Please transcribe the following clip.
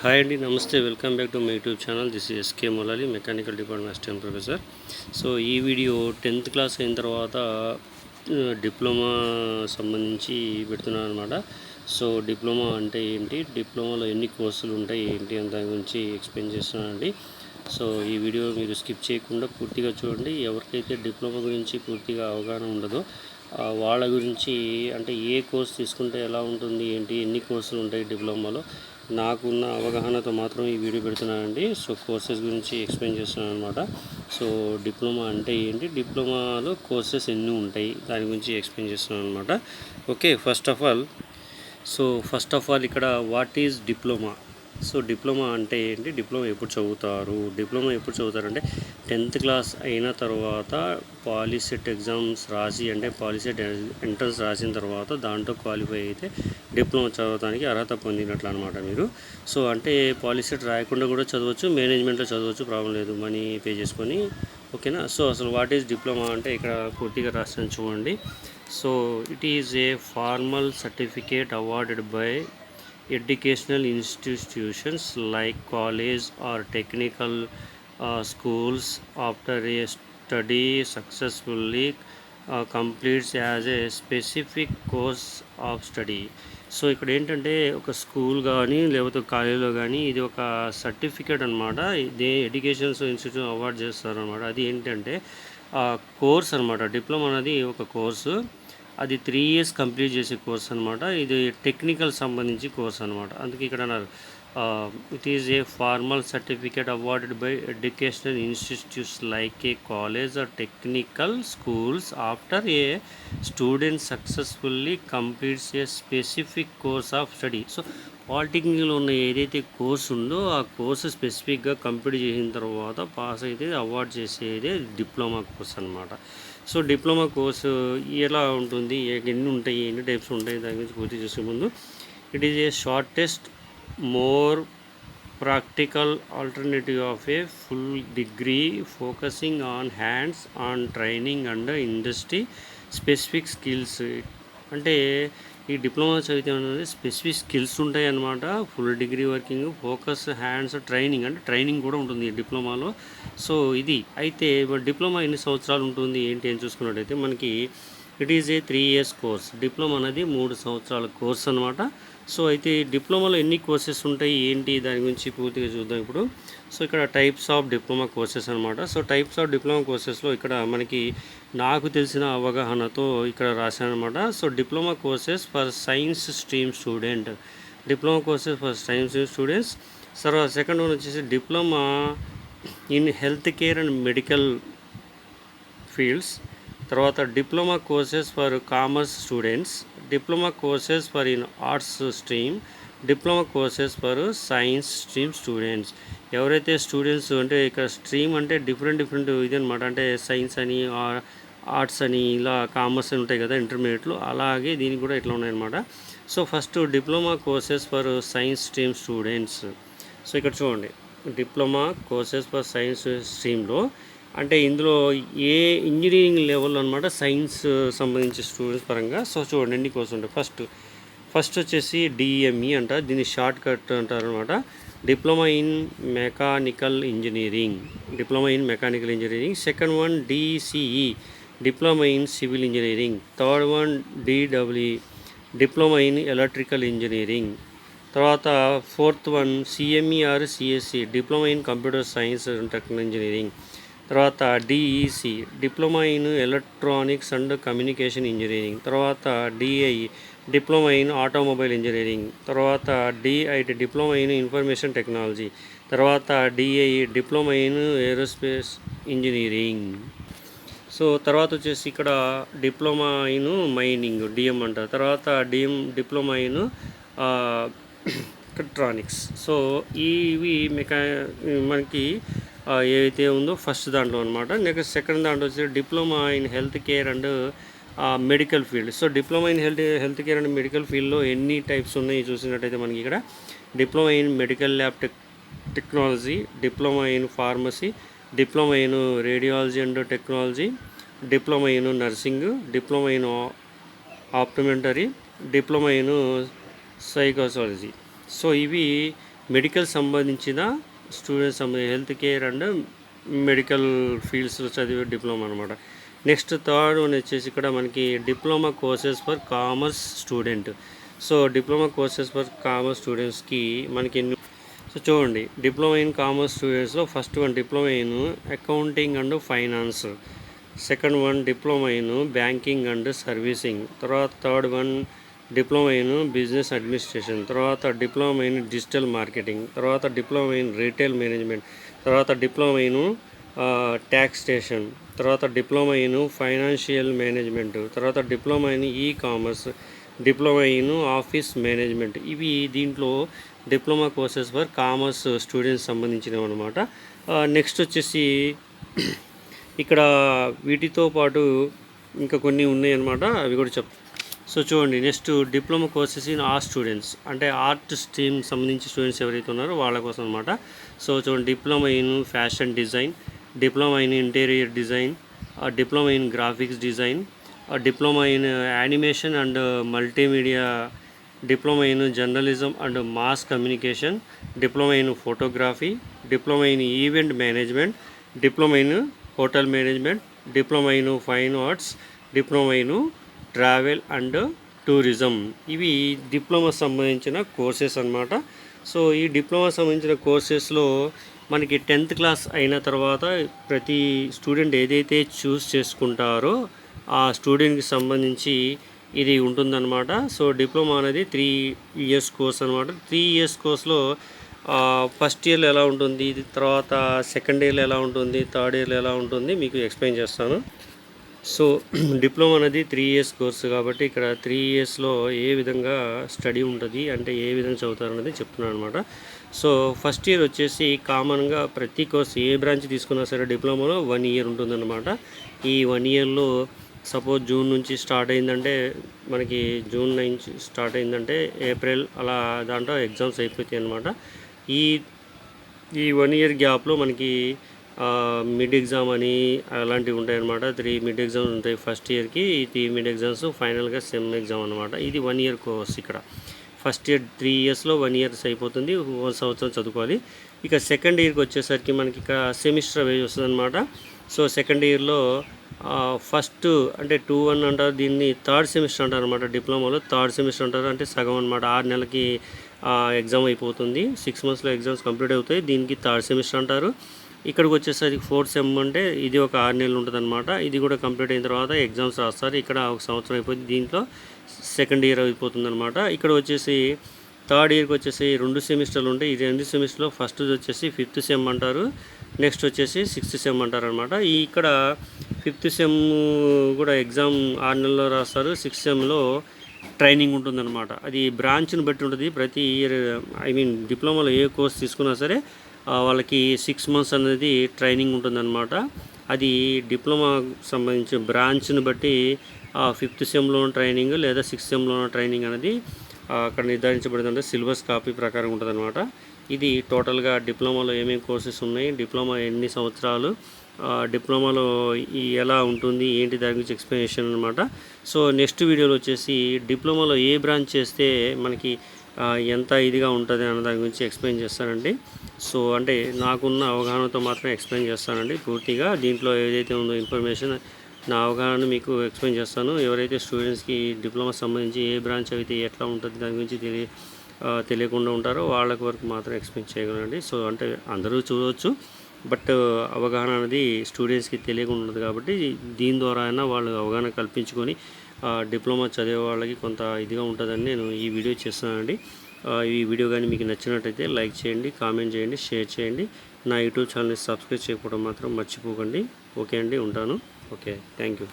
Hi అండి, నమస్తే. Welcome back to my YouTube channel. This is SK Molali, mechanical department assistant professor. So ఈ video 10th class అయిన తర్వాత diploma సంబంధించి పెడుతున్నాను అనమాట. సో డిప్లొమా అంటే ఏంటి, డిప్లొమాలో ఎన్ని కోర్సులు ఉంటాయి ఏంటి అని దాని గురించి ఎక్స్ప్లెయిన్ చేస్తున్నానండి. సో ఈ వీడియో మీరు స్కిప్ చేయకుండా పూర్తిగా చూడండి. ఎవరికైతే డిప్లొమా గురించి పూర్తిగా అవగాహన ఉండదో వాళ్ళ గురించి, అంటే ఏ కోర్స్ తీసుకుంటే ఎలా ఉంటుంది ఏంటి, ఎన్ని కోర్సులు ఉంటాయి డిప్లొమాలో, నాకున్న అవగాహనతో మాత్రం ఈ వీడియో పెడుతున్నానండి. సో కోర్సెస్ గురించి ఎక్స్ప్లెయిన్ చేస్తున్నాను అనమాట. సో డిప్లొమా అంటే ఏంటి, డిప్లొమాలో కోర్సెస్ ఎన్ని ఉంటాయి దాని గురించి ఎక్స్ప్లెయిన్ చేస్తున్నాను అనమాట. ఓకే, ఫస్ట్ ఆఫ్ ఆల్ ఇక్కడ what is diploma. So diploma అంటే ఏంటి, డిప్లొమా ఎప్పుడు చదువుతారంటే 10th క్లాస్ అయిన తర్వాత పాలిసెట్ ఎగ్జామ్స్ రాసి, అంటే పాలిసెట్ ఎంట్రన్స్ రాసిన తర్వాత దాంట్లో క్వాలిఫై అయితే డిప్లొమా చదవడానికి అర్హత పొందినట్లు అనమాట మీరు. సో అంటే పాలిసెట్ రాయకుండా కూడా చదవచ్చు, మేనేజ్మెంట్లో చదవచ్చు, ప్రాబ్లం లేదు, మనీ పే చేసుకొని. ఓకేనా. సో అసలు వాట్ ఈజ్ డిప్లొమా అంటే ఇక్కడ పూర్తిగా రాస్తాను చూడండి. So it is a formal certificate awarded by educational institutions like college or technical schools after a study successfully completes as a specific course of study. So ఇక్కడ ఏంటంటే ఒక school కానీ లేకపోతే కాలేజీలో కానీ ఇది ఒక సర్టిఫికేట్ అనమాట. ఇది ఎడ్యుకేషన్ ఇన్స్టిట్యూట్ అవార్డ్ చేస్తారు అనమాట. అది ఏంటంటే కోర్స్ అనమాట. డిప్లొమా అనేది ఒక కోర్సు, అది 3 years కంప్లీట్ చేసే కోర్స్ అనమాట. ఇది టెక్నికల్ సంబంధించి కోర్స్ అనమాట. అందుకే ఇక్కడ అన్నారు it is a formal certificate awarded by educational institutes like a college or technical schools after a student successfully completes a specific course of study. So పాలిటెక్నిక్లో ఉన్న ఏదైతే కోర్స్ ఉందో ఆ కోర్సు స్పెసిఫిక్గా కంప్లీట్ చేసిన తర్వాత పాస్ అయితే అవార్డ్ చేసేదే డిప్లొమా కోర్స్ అనమాట. సో డిప్లొమా కోర్సు ఎలా ఉంటుంది, ఎన్ని ఉంటాయి, ఎన్ని టైప్స్ ఉంటాయి, దాని గురించి పూర్తి చేసే ముందు it is A shortest more practical alternative of A full degree focusing on hands on training and industry specific skills. అంటే ఈ డిప్లొమా చదివితే అనేది స్పెసిఫిక్ స్కిల్స్ ఉంటాయి అన్నమాట. Full degree working, focus, hands, training, అంటే ట్రైనింగ్ కూడా ఉంటుంది ఈ డిప్లొమాలో. సో ఇది అయితే డిప్లొమా ఎన్ని సంవత్సరాలు ఉంటుంది ఏంటి అని చూసుకున్నట్టయితే మనకి it is A 3 years course. Diploma అనేది 3 సంవత్సరాల కోర్స్ అనమాట. సో అయితే డిప్లొమాలో ఎన్ని కోర్సెస్ ఉంటాయి ఏంటి దాని గురించి పూర్తిగా చూద్దాం ఇప్పుడు. సో ఇక్కడ టైప్స్ ఆఫ్ డిప్లొమా కోర్సెస్ అనమాట. సో టైప్స్ ఆఫ్ డిప్లొమా కోర్సెస్లో ఇక్కడ మనకి నాకు తెలిసిన అవగాహనతో ఇక్కడ రాశాను అనమాట. So diploma courses for science stream student, diploma courses for science students. Second one వచ్చేసి diploma in health care and medical fields. తర్వాత diploma courses for commerce students, diploma courses for in arts stream, diploma courses for science stream students. ఎవరైతే students, అంటే ఇక్కడ stream అంటే different ఇది అనమాట. అంటే science అని, ఆర్ట్స్ అని, ఇలా కామర్స్ అని ఉంటాయి కదా ఇంటర్మీడియట్లో, అలాగే దీనికి కూడా ఇట్లా ఉన్నాయన్నమాట. So first diploma courses for science stream students. So ఇక్కడ చూడండి, డిప్లొమా కోర్సెస్ ఫర్ సైన్స్ స్ట్రీమ్లో అంటే ఇందులో ఏ ఇంజనీరింగ్ లెవెల్ అనమాట, సైన్స్ సంబంధించి స్టూడెంట్స్ పరంగా. సో చూడండి ఎన్ని కోర్సు ఉంటాయి. ఫస్ట్ వచ్చేసి డిఎంఈ అంట, దీన్ని షార్ట్ కట్ అంటారు అనమాట. Diploma in mechanical engineering, second one DCE, diploma in civil engineering. Third one DWE, diploma in electrical engineering. తర్వాత fourth one CME or CSC, diploma in computer science and technical engineering. తర్వాత DEC, diploma in electronics and communication engineering. తర్వాత DIE, diploma in automobile engineering. తర్వాత DIT, diploma in information technology. తర్వాత DIE, diploma in aerospace engineering. So తర్వాత వచ్చేసి ఇక్కడ diploma in mining, DM అంటారు. తర్వాత diploma in electronics. So ఇవి మనకి ఏదైతే ఉందో ఫస్ట్ దాంట్లో అనమాట. నెక్స్ట్ సెకండ్ దాంట్లో వచ్చి diploma in health care and medical field. So diploma in health care and medical ఫీల్డ్లో ఎన్ని టైప్స్ ఉన్నాయి చూసినట్టయితే మనకి ఇక్కడ diploma in medical lab technology, diploma in pharmacy, diploma in radiology and technology, diploma in nursing, diploma in optometry, diploma in psychology. So ఇవి medical సంబంధించిన students health care and medical ఫీల్డ్స్లో చదివే డిప్లొమా అనమాట. Next third one వచ్చేసి ఇక్కడ మనకి diploma courses for commerce student. So diploma courses for commerce స్టూడెంట్స్కి మనకి సో చూడండి, డిప్లొమా ఇన్ కామర్స్ స్టూడెంట్స్లో first one diploma in accounting and finance, second one diploma in banking and servicing, తర్వాత third one diploma in business administration, తర్వాత diploma in digital marketing, తర్వాత diploma in retail management, తర్వాత diploma in taxation, తర్వాత diploma in financial management, తర్వాత diploma in e commerce, diploma in office management. ఇవి దీంట్లో diploma courses for commerce students సంబంధించినవి అనమాట. Next వచ్చేసి ఇక్కడ వీటితో పాటు ఇంకా కొన్ని ఉన్నాయి అన్నమాట, అవి కూడా సో చూడండి, next diploma courses in art students, అంటే ఆర్ట్ స్ట్రీమ్ సంబంధించి స్టూడెంట్స్ ఎవరైతే ఉన్నారో వాళ్ళ కోసం అనమాట. సో చూడండి, diploma in fashion design, diploma in interior design, diploma in graphics design, diploma in animation and multimedia, diploma in journalism and mass communication, diploma in photography, diploma in event management, diploma in hotel management, diploma in fine arts, diploma in travel and tourism. ఇవి diploma సంబంధించిన courses అన్నమాట. So ఈ diploma సంబంధించిన కోర్సెస్లో మనకి 10th class అయిన తర్వాత ప్రతి student ఏదైతే చూస్ చేసుకుంటారో ఆ స్టూడెంట్కి సంబంధించి ఇది ఉంటుందన్నమాట. సో డిప్లొమా అనేది 3 years కోర్స్ అనమాట. 3 years కోర్స్లో ఫస్ట్ ఇయర్లో ఎలా ఉంటుంది, తర్వాత సెకండ్ ఇయర్లో ఎలా ఉంటుంది, థర్డ్ ఇయర్లో ఎలా ఉంటుంది మీకు ఎక్స్ప్లెయిన్ చేస్తాను. సో డిప్లొమా అనేది 3 years కోర్సు కాబట్టి ఇక్కడ 3 yearsలో ఏ విధంగా స్టడీ ఉంటుంది, అంటే ఏ విధంగా చదువుతారు అనేది చెప్తున్నాను అనమాట. సో ఫస్ట్ ఇయర్ వచ్చేసి కామన్గా ప్రతి కోర్సు ఏ బ్రాంచ్ తీసుకున్నా సరే డిప్లొమాలో 1 year ఉంటుందన్నమాట. ఈ 1 yearలో సపోజ్ జూన్ నుంచి స్టార్ట్ అయిందంటే మనకి జూన్ నుంచి స్టార్ట్ అయిందంటే ఏప్రిల్ అలా దాంట్లో ఎగ్జామ్స్ అయిపోతాయి అన్నమాట. ఈ 1 year గ్యాప్లో మనకి మిడ్ ఎగ్జామ్ అని అలాంటివి ఉంటాయన్నమాట. 3 మిడ్ ఎగ్జామ్స్ ఉంటాయి ఫస్ట్ ఇయర్కి. ఈ 3 మిడ్ ఎగ్జామ్స్ ఫైనల్గా సెమ్ ఎగ్జామ్ అనమాట. ఇది 1 year కోర్స్. ఇక్కడ ఫస్ట్ ఇయర్ 3 yearsలో 1 year అయిపోతుంది, 1 సంవత్సరం చదువుకోవాలి. ఇక సెకండ్ ఇయర్కి వచ్చేసరికి మనకి ఇక్కడ సెమిస్టర్ వైజ్ వస్తుంది అనమాట. సో సెకండ్ ఇయర్లో ఫస్ట్ అంటే 2-1 అంటారు, దీన్ని థర్డ్ సెమిస్టర్ అంటారు అనమాట. డిప్లొమాలో థర్డ్ సెమిస్టర్ అంటారు, అంటే సగం అనమాట. 6 నెలలకి ఎగ్జామ్ అయిపోతుంది, 6 monthsలో ఎగ్జామ్స్ కంప్లీట్ అవుతాయి. దీనికి థర్డ్ సెమిస్టర్ అంటారు. ఇక్కడికి వచ్చేసరికి 4th సెమ్ అంటే ఇది ఒక 6 నెలలు ఉంటుంది అనమాట. ఇది కూడా కంప్లీట్ అయిన తర్వాత ఎగ్జామ్స్ రాస్తారు. ఇక్కడ 1 సంవత్సరం అయిపోతుంది, దీంట్లో సెకండ్ ఇయర్ అయిపోతుంది అనమాట. ఇక్కడ వచ్చేసి థర్డ్ ఇయర్కి వచ్చేసి 2 సెమిస్టర్లు ఉంటాయి. ఈ 2 సెమిస్టర్లో ఫస్ట్ వచ్చేసి 5th సెమ్ అంటారు, నెక్స్ట్ వచ్చేసి 6th సెమ్ అంటారు అనమాట. ఇక్కడ 5th సెమ్ కూడా ఎగ్జామ్ 6 నెలల్లో రాస్తారు. 6th సెమ్లో ట్రైనింగ్ ఉంటుందన్నమాట. అది బ్రాంచ్ని బట్టి ఉంటుంది. ప్రతి ఇయర్ డిప్లొమాలో ఏ కోర్స్ తీసుకున్నా సరే వాళ్ళకి 6 months అనేది ట్రైనింగ్ ఉంటుందన్నమాట. అది డిప్లొమా సంబంధించిన బ్రాంచ్ని బట్టి 5th సెమ్లో ట్రైనింగ్ లేదా 6th సెమ్లో ట్రైనింగ్ అనేది అక్కడ నిర్ధారించబడిందంటే సిలబస్ కాపీ ప్రకారం ఉంటుందన్నమాట. ఇది టోటల్గా డిప్లొమాలో ఏమేమి కోర్సెస్ ఉన్నాయి, డిప్లొమా ఎన్ని సంవత్సరాలు, డిప్లొమాలో ఎలా ఉంటుంది ఏంటి, దాని గురించి ఎక్స్ప్లెనేషన్ అనమాట. సో నెక్స్ట్ వీడియోలో వచ్చేసి డిప్లొమాలో ఏ బ్రాంచ్ చేస్తే మనకి ఎంత ఇదిగా ఉంటుంది అన్న దాని గురించి ఎక్స్ప్లెయిన్ చేస్తానండి. సో అంటే నాకున్న అవగాహనతో మాత్రమే ఎక్స్ప్లెయిన్ చేస్తానండి పూర్తిగా. దీంట్లో ఏదైతే ఉందో ఇన్ఫర్మేషన్ నా అవగాహన మీకు ఎక్స్ప్లెయిన్ చేస్తాను. ఎవరైతే స్టూడెంట్స్కి డిప్లొమా సంబంధించి ఏ బ్రాంచ్ అయితే ఎట్లా ఉంటుంది దాని గురించి తెలియకుండా ఉంటారో వాళ్ళకి వరకు మాత్రం ఎక్స్ప్లెయిన్ చేయగలండి. సో అంటే అందరూ చూడవచ్చు, బట్ అవగాహన అనేది స్టూడెంట్స్కి తెలియకుండా ఉంటుంది కాబట్టి దీని ద్వారా అయినా వాళ్ళు అవగాహన కల్పించుకొని డిప్లొమా చదివే వాళ్ళకి కొంత ఇదిగా ఉంటుందని నేను ఈ వీడియో చేస్తున్నానండి. ఈ వీడియో కానీ మీకు నచ్చినట్టయితే లైక్ చేయండి, కామెంట్ చేయండి, షేర్ చేయండి. నా యూట్యూబ్ ఛానల్ని సబ్స్క్రైబ్ చేయకపోవడం మాత్రం మర్చిపోకండి. ఓకే అండి, ఉంటాను. Okay, thank you.